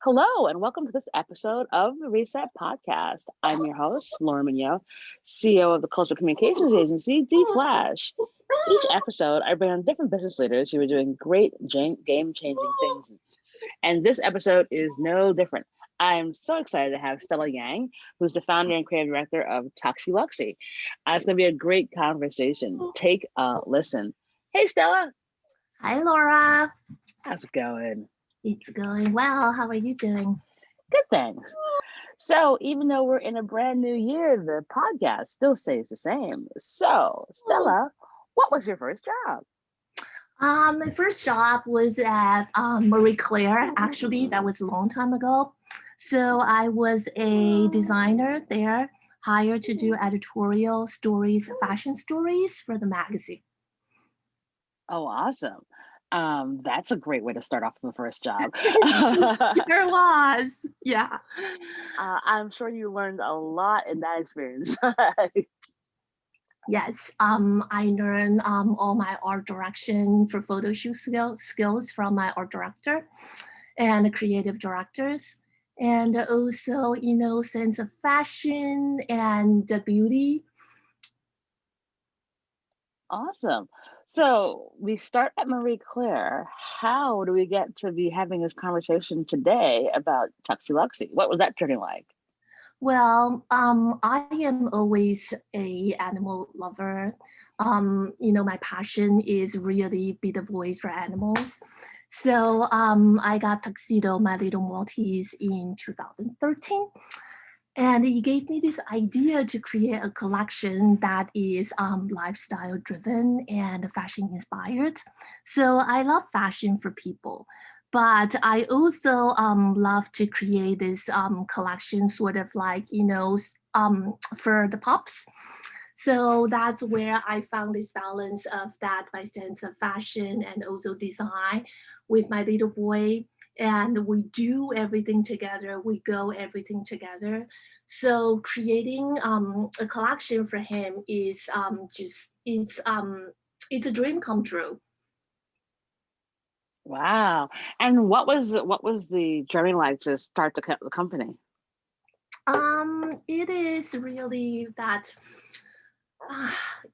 Hello, and welcome to this episode of the Reset Podcast. I'm your host, Laura Mignot, CEO of the Cultural Communications Agency, D Flash. Each episode, I bring on different business leaders who are doing great game changing things. And this episode is no different. I'm so excited to have Stella Yang, who's the founder and creative director of Tuxie Luxie. It's going to be a great conversation. Take a listen. Hey, Stella. Hi, Laura. How's it going? It's going well. How are you doing? Good, thanks. So, even though we're in a brand new year, the podcast still stays the same. So, Stella, what was your first job? My first job was at Marie Claire. Actually, that was a long time ago. So I was a designer there, hired to do editorial stories, fashion stories for the magazine. Oh, awesome. That's a great way to start off the first job. There was, yeah. I'm sure you learned a lot in that experience. Yes, I learned all my art direction for photo shoot skills from my art director and creative directors. And also, sense of fashion and beauty. Awesome. So we start at Marie Claire. How do we get to be having this conversation today about Tuxie Luxie? What was that journey like? Well, I am always a animal lover. My passion is really be the voice for animals. So I got Tuxedo, my little Maltese, in 2013. And he gave me this idea to create a collection that is lifestyle driven and fashion inspired. So I love fashion for people. But I also love to create this collection sort of like, for the pups. So that's where I found this balance of that, my sense of fashion and also design with my little boy. And we do everything together. We go everything together. So creating a collection for him is it's a dream come true. Wow. And what was the journey like to start the company? It is really that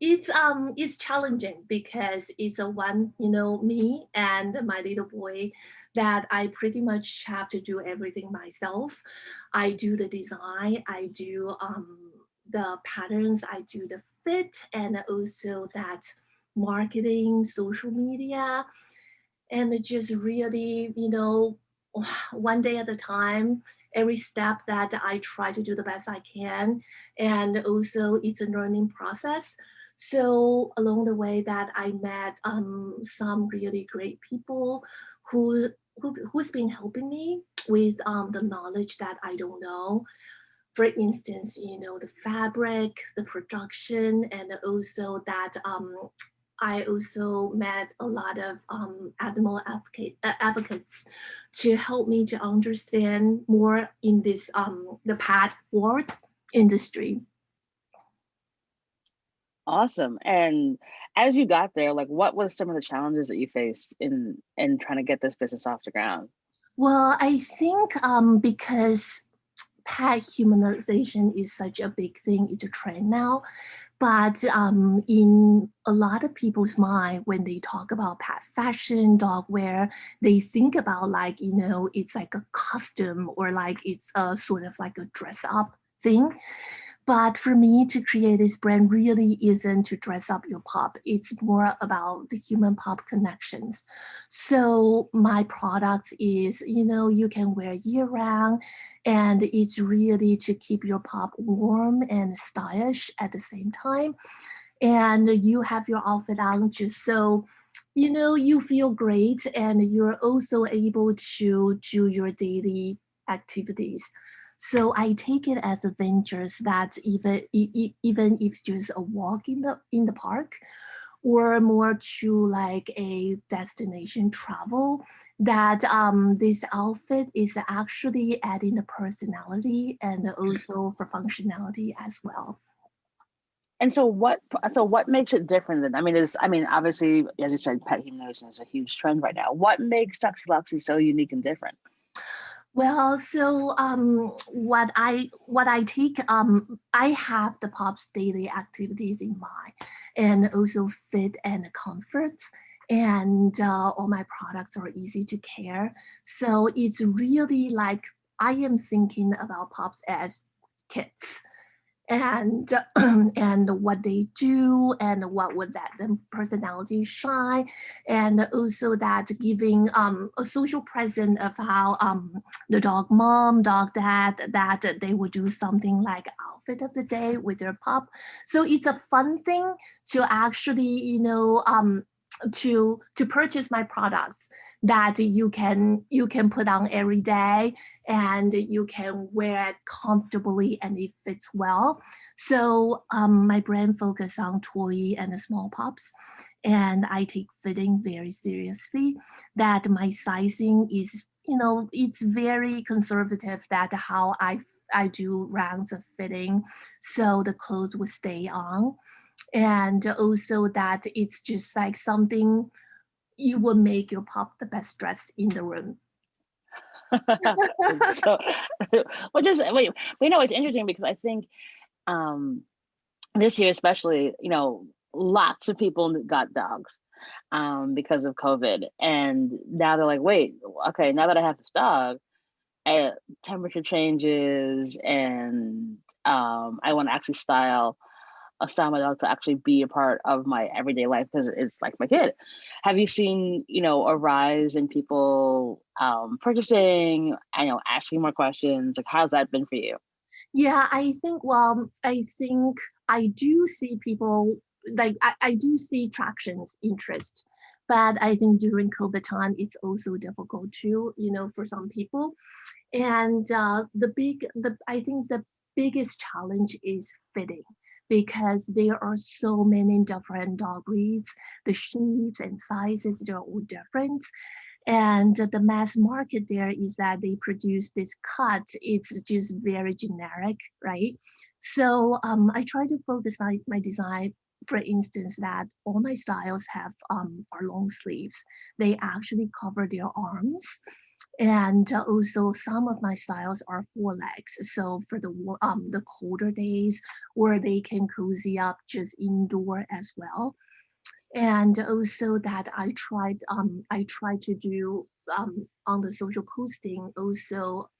it's challenging because it's a one, me and my little boy that I pretty much have to do everything myself. I do the design, I do the patterns, I do the fit, and also that marketing, social media, and it just really, one day at a time, every step that I try to do the best I can. And also it's a learning process. So along the way that I met some really great people who's been helping me with the knowledge that I don't know. For instance, the fabric, the production, and also that I also met a lot of animal advocates to help me to understand more in this the pet world industry. Awesome. And as you got there, like what was some of the challenges that you faced in trying to get this business off the ground? Well, I think because pet humanization is such a big thing, it's a trend now. But in a lot of people's mind, when they talk about pet fashion, dog wear, they think about like, it's like a costume or like it's a sort of like a dress up thing. But for me to create this brand really isn't to dress up your pup. It's more about the human pup connections. So my products is, you can wear year round and it's really to keep your pup warm and stylish at the same time. And you have your outfit on just so, you feel great and you're also able to do your daily activities. So I take it as adventures that even if it's just a walk in the park, or more to like a destination travel, that this outfit is actually adding the personality and also for functionality as well. And so what makes it different then? I mean obviously, as you said, pet humanization is a huge trend right now. What makes Tuxie Luxie so unique and different? Well, so what I take, I have the Pups daily activities in mind, and also fit and comforts, and all my products are easy to care. So it's really like I am thinking about Pups as kids, and and what they do and what would that them personality shine, and also that giving a social present of how the dog mom, dog dad, that they would do something like outfit of the day with their pup. So it's a fun thing to actually, to purchase my products that you can put on every day, and you can wear it comfortably and it fits well. So my brand focus on toy and small pups, and I take fitting very seriously. That my sizing is, it's very conservative. That how I do rounds of fitting, so the clothes will stay on, and also that it's just like something you will make your pup the best dress in the room. So, well, just wait. But it's interesting because I think um, this year, especially, lots of people got dogs because of COVID, and now they're like, wait, okay, now that I have this dog, temperature changes, and I want to actually style my dog to actually be a part of my everyday life because it's like my kid. Have you seen, a rise in people purchasing, asking more questions? Like, how's that been for you? Yeah, I think I do see people, like I do see tractions, interest, but I think during COVID time, it's also difficult too, for some people. And I think the biggest challenge is fitting, because there are so many different dog breeds, the shapes and sizes, they're all different. And the mass market there is that they produce this cut. It's just very generic, right? So I try to focus my design. For instance, that all my styles have are long sleeves. They actually cover their arms, and also some of my styles are four legs. So for the colder days, where they can cozy up just indoor as well. And also that I try to do on the social posting, also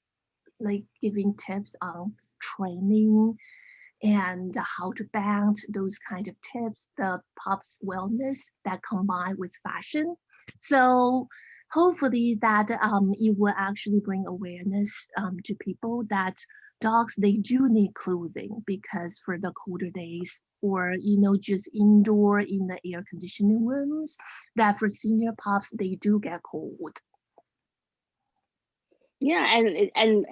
like giving tips on training and how to balance those kind of tips, the pups wellness that combine with fashion. So hopefully that it will actually bring awareness to people that dogs, they do need clothing, because for the colder days, or just indoor in the air conditioning rooms, that for senior pups they do get cold. Yeah, and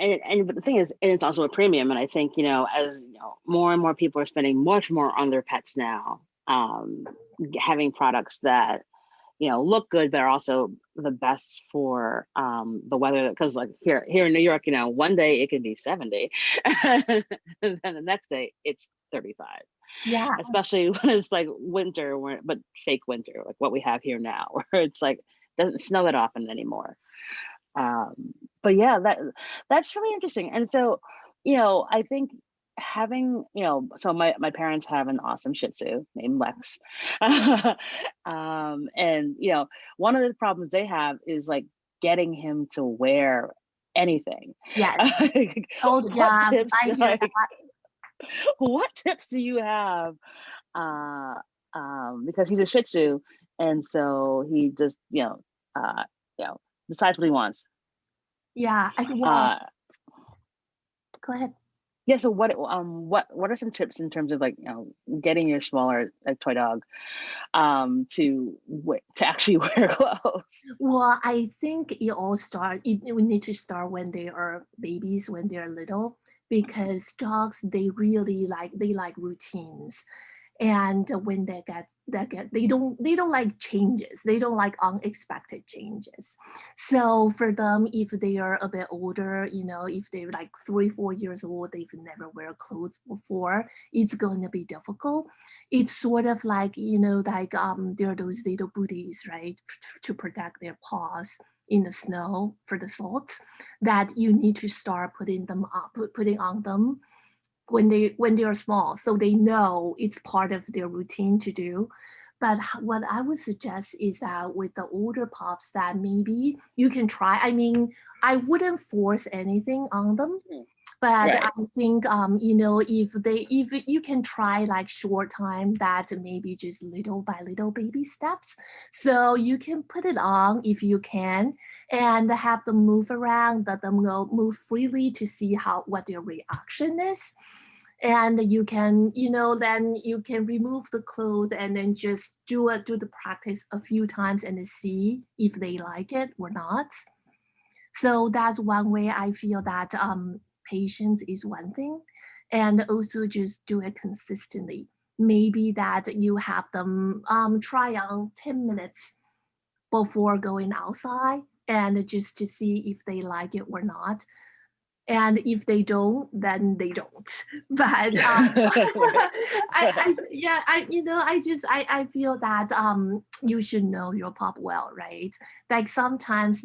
but the thing is, and it's also a premium. And I think, as more and more people are spending much more on their pets now, having products that look good, but are also the best for the weather. Because like here in New York, one day it can be 70, and then the next day it's 35. Yeah. Especially when it's like winter, but fake winter, like what we have here now, where it's like doesn't snow that often anymore. But yeah, that's really interesting. And so, I think having, so my parents have an awesome Shih Tzu named Lex. And one of the problems they have is like getting him to wear anything. Yes. Oh What yeah, tips I hear like that. what tips do you have? Uh because he's a Shih Tzu, and so he just, uh, decides what he wants. Yeah, well, Uh, go ahead. yeah. So what are some tips in terms of like getting your smaller like toy dog to actually wear clothes? Well, I think we need to start when they are babies, when they're little, because dogs, they like routines. And when they don't like changes, they don't like unexpected changes. So for them, if they are a bit older, if they're like 3 4 years old, they've never wear clothes before, it's going to be difficult. It's sort of like, like there are those little booties, right, to protect their paws. in the snow for the salt, that you need to start putting on them when they are small, so they know it's part of their routine to do. But what I would suggest is that with the older pups, that maybe you can try. I mean, I wouldn't force anything on them, but Right. I think if you can try like short time, that maybe just little by little baby steps. So you can put it on if you can, and have them move around, let them go move freely to see what their reaction is. And you can, then you can remove the clothes and then just do the practice a few times and see if they like it or not. So that's one way I feel that patience is one thing, and also just do it consistently. Maybe that you have them try on 10 minutes before going outside, and just to see if they like it or not. And if they don't, then they don't. But I feel that you should know your pup well, right? Like sometimes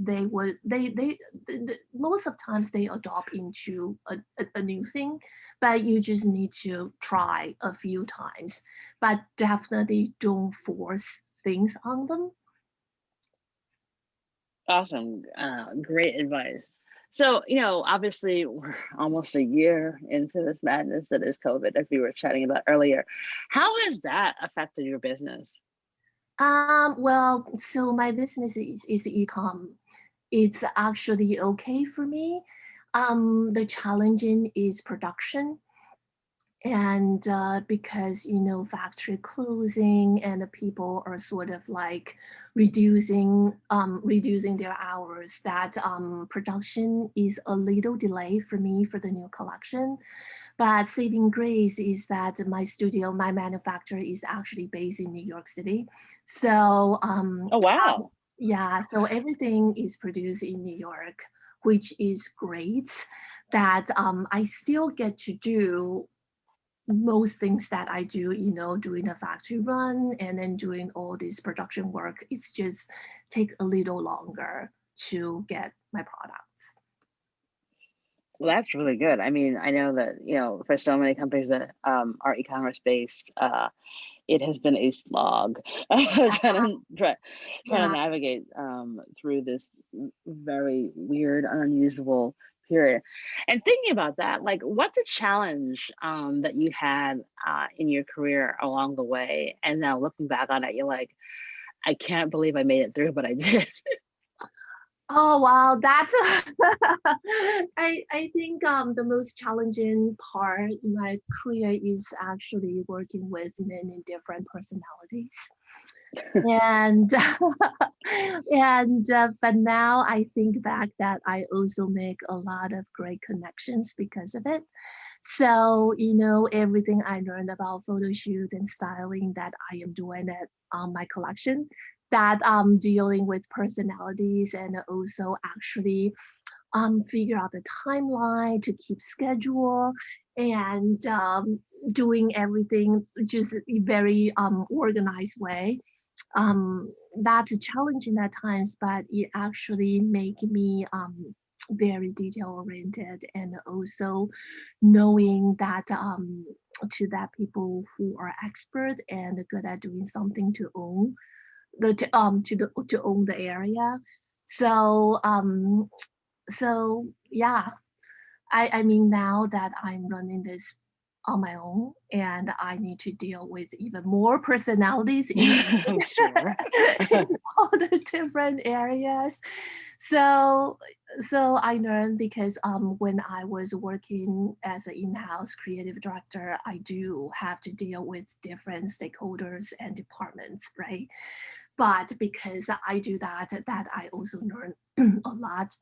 most of times they adopt into a new thing, but you just need to try a few times. But definitely don't force things on them. Awesome. Great advice. So, obviously we're almost a year into this madness that is COVID, as we were chatting about earlier. How has that affected your business? Well, so my business is e-com. It's actually okay for me. The challenging is production, and because factory closing and the people are sort of like reducing their hours, that production is a little delay for me for the new collection. But saving grace is that my manufacturer is actually based in New York City. So Oh, wow. yeah, so everything is produced in New York, which is great. That I still get to do most things that I do, doing a factory run and then doing all this production work. It's just take a little longer to get my products. Well, that's really good. I mean, I know that, for so many companies that are e-commerce based, it has been a slog trying to Yeah. navigate through this very weird, unusual period. And thinking about that, like, what's a challenge that you had in your career along the way, and now looking back on it, you're like, I can't believe I made it through, but I did. Oh wow, that's I think the most challenging part in my career is actually working with many different personalities. And but now I think back that I also make a lot of great connections because of it. So everything I learned about photo shoots and styling, that I am doing it on my collection, that dealing with personalities and also actually figure out the timeline to keep schedule, and doing everything just a very organized way. That's challenging at times, but it actually make me very detail oriented, and also knowing that to that people who are expert and good at doing something to own to own the area. So yeah, I mean, now that I'm running this on my own, and I need to deal with even more personalities in, I'm sure. in all the different areas. So I learned, because when I was working as an in-house creative director, I do have to deal with different stakeholders and departments, right? But because I do that I also learn a lot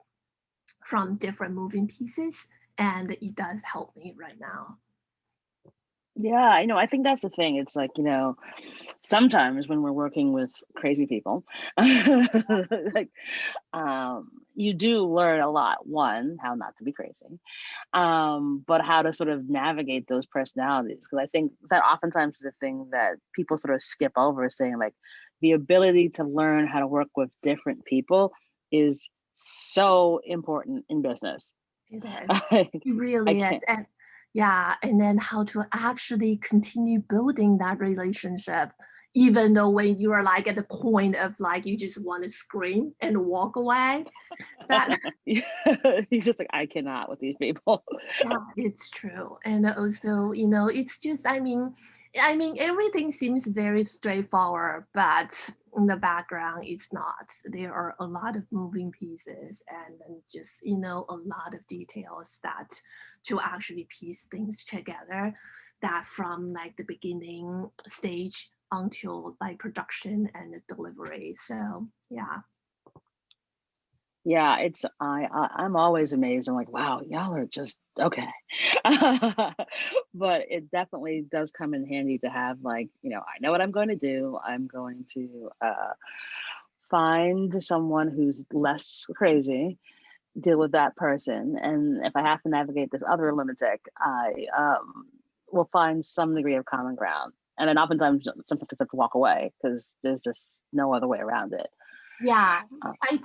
from different moving pieces, and it does help me right now. Yeah, I know. I think that's the thing. It's like, sometimes when we're working with crazy people, like, you do learn a lot. One, how not to be crazy, but how to sort of navigate those personalities. Because I think that oftentimes the thing that people sort of skip over is saying, like, the ability to learn how to work with different people is so important in business. It is. I It really is. can't. And yeah, and then how to actually continue building that relationship, even though when you are like at the point of like you just want to scream and walk away. That You're just like, I cannot with these people. yeah, it's true. And also, you know, it's just I mean everything seems very straightforward, but in the background it's not. There are a lot of moving pieces and then just, you know, a lot of details that to actually piece things together that from like the beginning stage until like production and delivery. So yeah. Yeah, it's I'm always amazed. I'm like, wow, y'all are just okay. But it definitely does come in handy to have like, I know what I'm going to do. I'm going to find someone who's less crazy, deal with that person, and if I have to navigate this other lunatic, I will find some degree of common ground. And then oftentimes, sometimes I have to walk away because there's just no other way around it. Yeah, Uh, I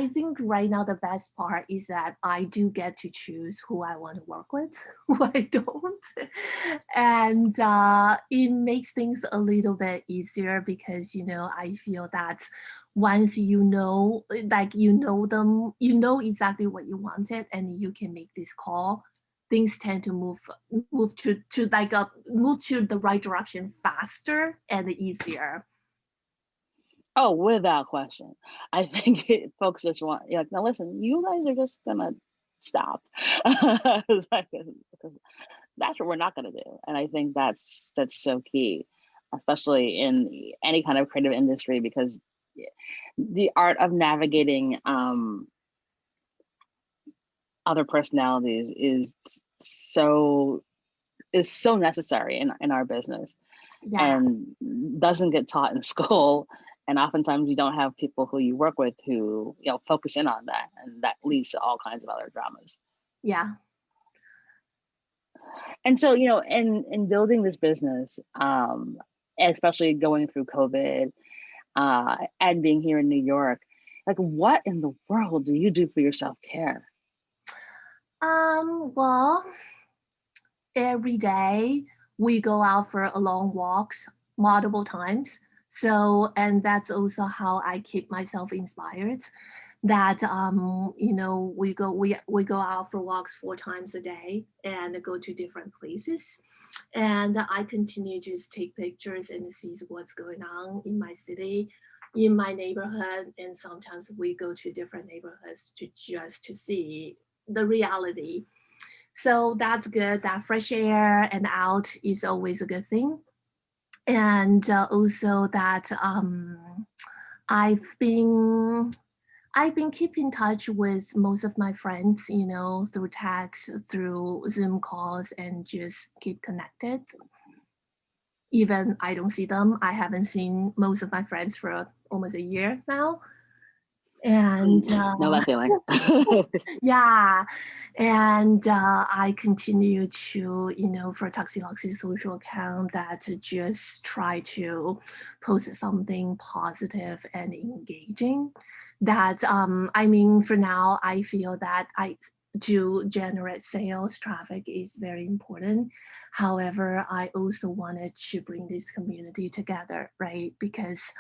think right now the best part is that I do get to choose who I want to work with, who I don't, and it makes things a little bit easier because you know I feel that once you know, like you know them, you know exactly what you wanted, and you can make this call. Things tend to move to the right direction faster and easier. Oh, without question. I think folks just want, you're like, now listen, you guys are just gonna stop. It's like, because that's what we're not gonna do. And I think that's so key, especially in any kind of creative industry, because the art of navigating other personalities so is so necessary in our business Yeah. and doesn't get taught in school. And oftentimes you don't have people who you work with who, focus in on that. And that leads to all kinds of other dramas. Yeah. And so, in building this business, especially going through COVID, and being here in New York, like what in the world do you do for your self-care? Well, every day we go out for a long walks multiple times. So, and that's also how I keep myself inspired. That you know, we go out for walks 4 times a day and go to different places. And I continue to just take pictures and see what's going on in my city, in my neighborhood. And sometimes we go to different neighborhoods to just to see the reality. So that's good. That fresh air and out is always a good thing. And also that I've been I've been keeping in touch with most of my friends, you know, through text, through Zoom calls, and just keep connected. Even I don't see them. I haven't seen most of my friends for almost a year now. And Know that feeling. yeah, and I continue to, you know, for Tuxie Luxie social account that to just try to post something positive and engaging. That I mean, for now, I feel that I to generate sales traffic is very important. However, I also wanted to bring this community together, right? Because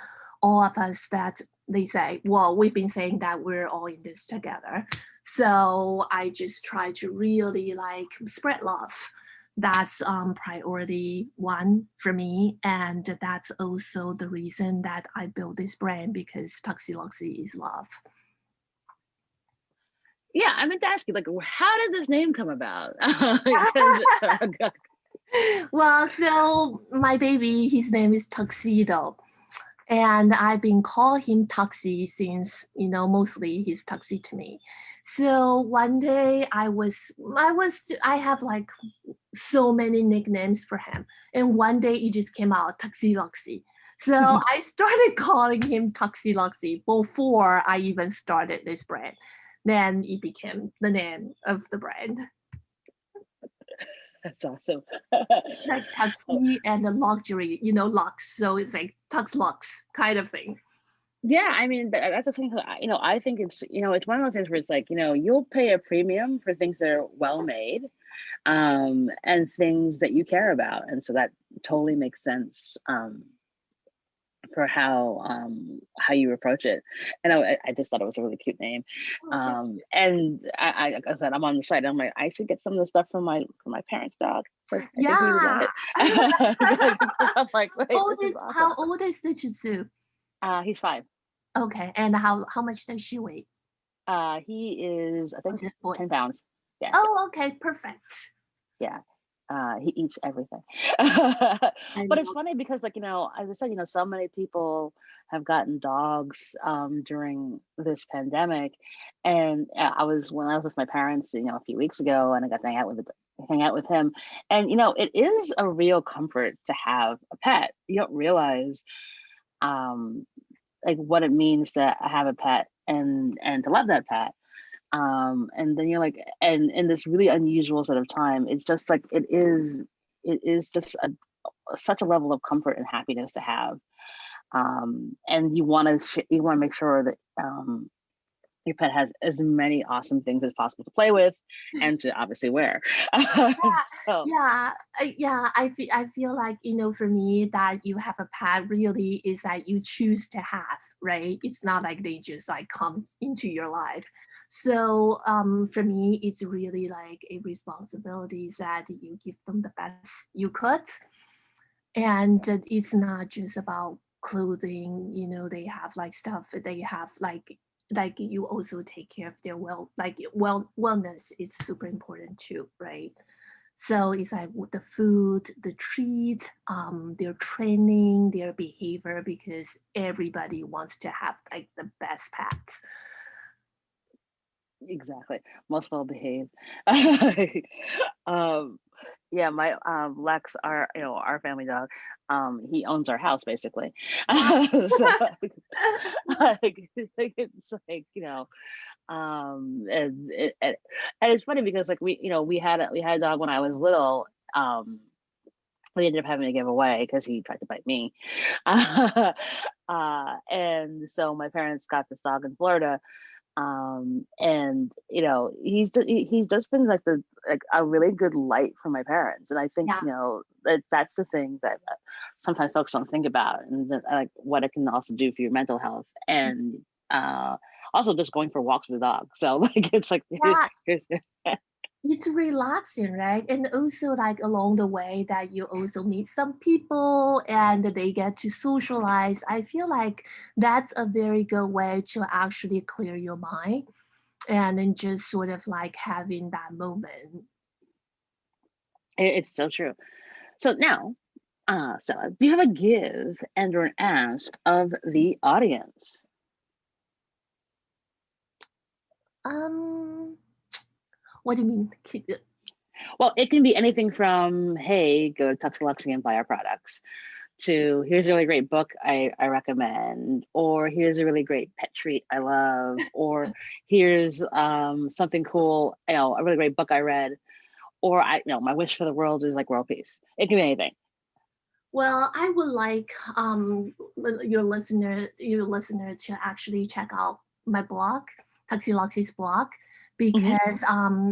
all of us that they say, well, we've been saying that we're all in this together. So I just try to really like spread love. That's priority one for me. And that's also the reason that I built this brand because Tuxie Luxie is love. Yeah, I meant to ask you, like, how did this name come about? Because Well, so my baby, his name is Tuxedo. And I've been calling him Tuxie since, you know, mostly he's Tuxie to me. So one day I have like so many nicknames for him. And one day it just came out, Tuxie Luxie. So I started calling him Tuxie Luxie before I even started this brand. Then it became the name of the brand. that's awesome. Like Tuxie and the luxury, you know, lux. So it's like Tux Lux kind of thing. Yeah, I mean that's the thing. I think it's it's one of those things where it's like you'll pay a premium for things that are well made, and things that you care about, and so that totally makes sense. For how you approach it. And I just thought it was a really cute name. Okay. And like I said, I'm on the site. I'm like, I should get some of the stuff from my parents' dog. I think we need to get Yeah. it. I'm like, wait, this is How awesome. old is the Shih Tzu? He's 5. Okay, and how much does she weigh? He is, I think, Was it boy? 10 pounds. Yeah, Oh, okay, perfect. yeah. He eats everything. I But it's know. funny because, like, as I said, so many people have gotten dogs during this pandemic. And when I was with my parents, a few weeks ago, and I got to hang out with him. And, it is a real comfort to have a pet. You don't realize um, like what it means to have a pet and to love that pet. And then you're like, and in this really unusual sort of time, it's just like it is just such a level of comfort and happiness to have. And you want to make sure that your pet has as many awesome things as possible to play with and to obviously wear. So Yeah, I feel like, for me, that you have a pet really is that you choose to have, right? It's not like they just like come into your life. So for me, it's really like a responsibility that you give them the best you could. And it's not just about clothing, they have like stuff, they have like you also take care of their wellness is super important too, right? So it's like the food, the treat, their training, their behavior, because everybody wants to have like the best pets. exactly, most well behaved. um, yeah, my Lex, our family dog, he owns our house basically. So it's like and it's funny because like we had a dog when I was little. We ended up having to give away because he tried to bite me. And so my parents got this dog in Florida, and he's just been like a really good light for my parents. And I think Yeah. that's the thing that sometimes folks don't think about, and that, like what it can also do for your mental health, and uh also just going for walks with the dog. So like it's like Yeah, it's relaxing, right? And also like along the way that you also meet some people and they get to socialize. I feel like that's a very good way to actually clear your mind and then just sort of like having that moment. it's so true. So now, Stella, do you have a give and or an ask of the audience? Um, what do you mean? Well, it can be anything from, hey, go to Tuxie Luxie and buy our products, to here's a really great book I recommend, or here's a really great pet treat I love, or here's something cool, a really great book I read, or my wish for the world is like world peace. It can be anything. Well, I would like your listener to actually check out my blog, Tuxie Luxie's blog, Hmm. because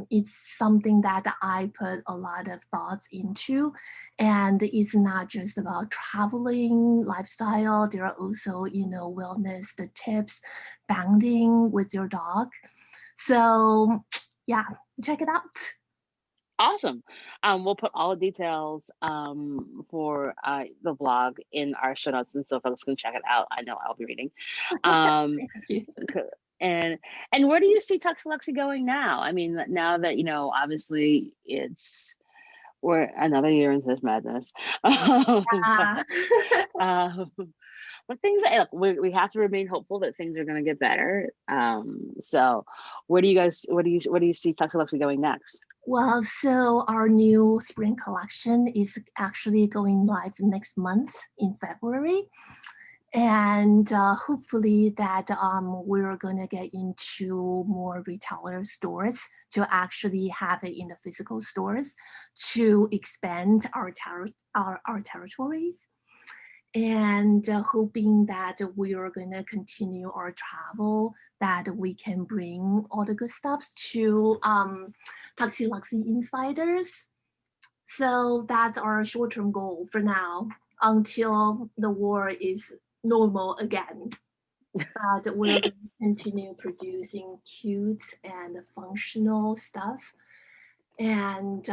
it's something that I put a lot of thoughts into, and it's not just about traveling lifestyle. There are also wellness, the tips, bonding with your dog. So yeah, check it out. Awesome. We'll put all the details for the blog in our show notes, and so folks can check it out. I know I'll be reading. Um, Thank you. and where do you see Tuxie Luxie going now? I mean, now that obviously we're another year into this madness. Ah. um, but things, look, we have to remain hopeful that things are going to get better. So where do you see Tuxie Luxie going next? Well, so our new spring collection is actually going live next month in February. And hopefully that we're going to get into more retailer stores to actually have it in the physical stores to expand our territories. and hoping that we are going to continue our travel, that we can bring all the good stuffs to Tuxie Luxie insiders. So that's our short-term goal for now until the war is normal again. But we're going to continue producing cute and functional stuff. And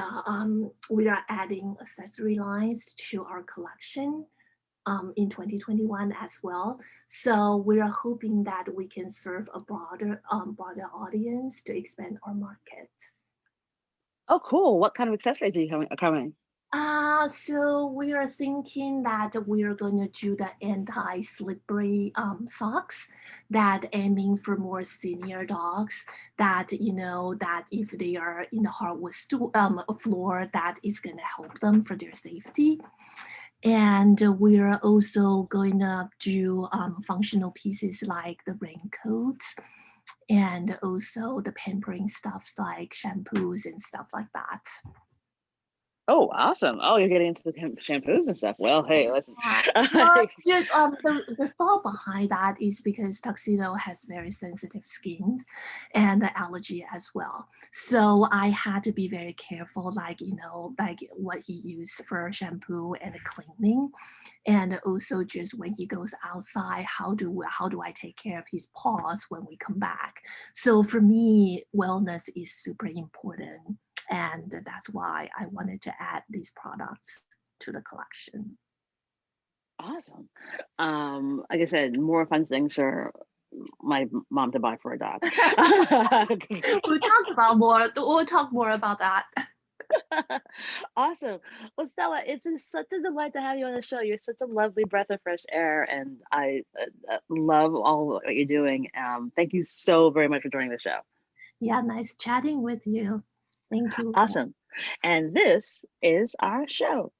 we are adding accessory lines to our collection in 2021 as well. So we are hoping that we can serve a broader audience to expand our market. Oh, cool. What kind of accessories are you coming? So we are thinking that we are going to do the anti-slippery socks that aiming for more senior dogs that, that if they are in the hardwood floor, that is going to help them for their safety. And we're also going to do functional pieces like the raincoats and also the pampering stuffs like shampoos and stuff like that. Oh, awesome. Oh, you're getting into the shampoos and stuff. Well, hey, listen. The thought behind that is because Tuxedo has very sensitive skins and the allergy as well. So I had to be very careful, like what he used for shampoo and cleaning. And also just when he goes outside, how do I take care of his paws when we come back? So for me, wellness is super important. And that's why I wanted to add these products to the collection. Awesome. Like I said, more fun things for my mom to buy for a dog. We'll talk more about that. Awesome. Well, Stella, it's been such a delight to have you on the show. You're such a lovely breath of fresh air, and I love all what you're doing. Thank you so very much for joining the show. Yeah, nice chatting with you. Thank you. Awesome. And this is our show.